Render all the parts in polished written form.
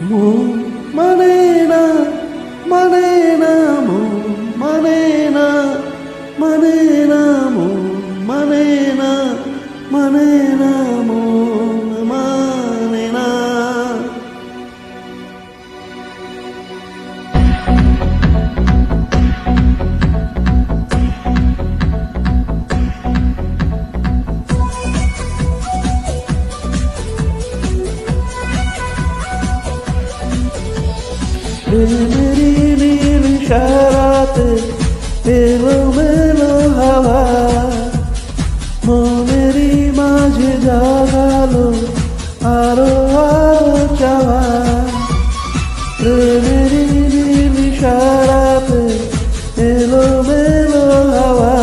মন মানে না, মানে না, মন মানে না, মানে না, মন মানে না, মানে না, মন মানে না। মেরি নীল ইশারাতে এলোমেলো হাওয়া মনেরই মাঝে জাগালো আরো আরো চাওয়া। মেরি নীল ইশারাতে এলোমেলো হাওয়া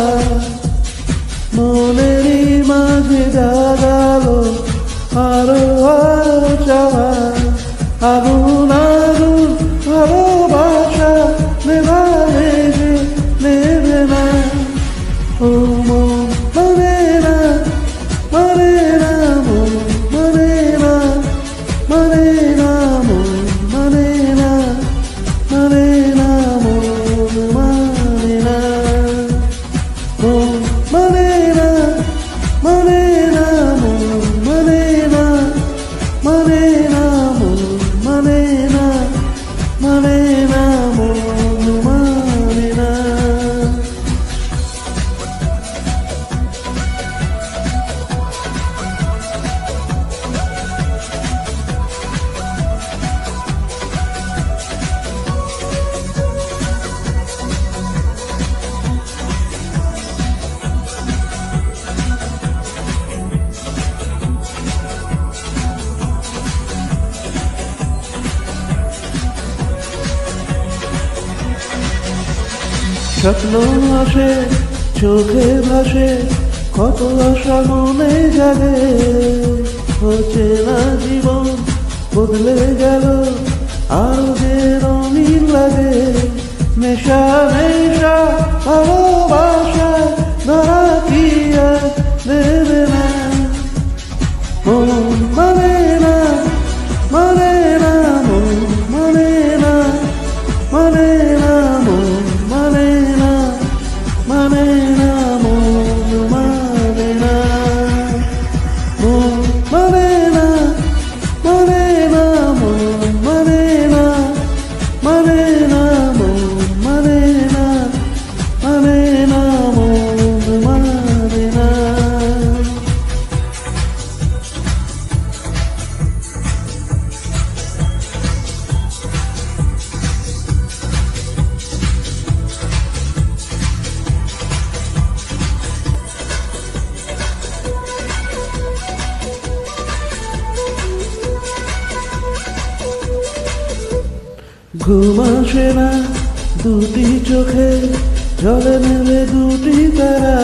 মনেরই মাঝে জাগালো আরো আরো চাওয়া। আগুন আগুন ভালোবাসা নেভাবে যে নেবে না। ও মন মানে না, মানে না, মন মানে না, মানে না, মন মানে না, মানে না, মন মানে না। মন মানে না, মানে না, মন মানে না, মানে না, মন মানে না, মানে না, মন মানে না। স্বপ্ন আসে চোখে ভাসে কত আশা মনে জাগে। হচ্ছে না জীবন বদলে গেল আর যে রঙিন লাগে। নেশা নেশা ভালোবাসা ধরা কি আর দেবে না। মন মানে না, মানে না, মন মানে না, মানে না, মন মানে না, মানে না, মন মানে না। মন মানে না, মানে না, মন মানে না, মানে না, মন মানে না, মানে না, মন মানে না। ঘুম আসে না দুটি চোখে জলে নেবে দুটি তারা।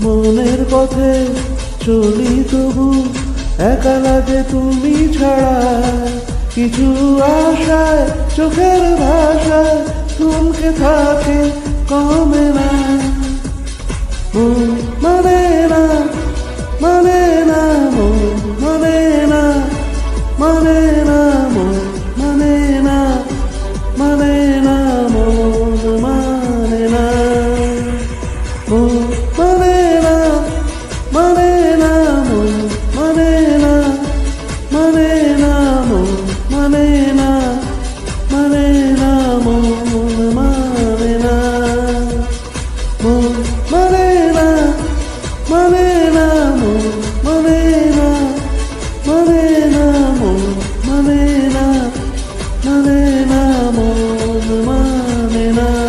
মনের পথে চলি তবু একা লাগে তুমি ছাড়া। কিছু আশায় চোখের ভাষায় থমকে থাকে কমে না। মন মানে না, মানে না, মন মানে না, মানে না, মন মানে না, মানে না, মন মানে না। মন মানে না, মানে না, মন মানে না, মানে না, মন মানে না, মানে না, মন মানে না। মন মানে না, মানে না, মন মানে না, মানে না, মন মানে না, মানে না, মন মানে না।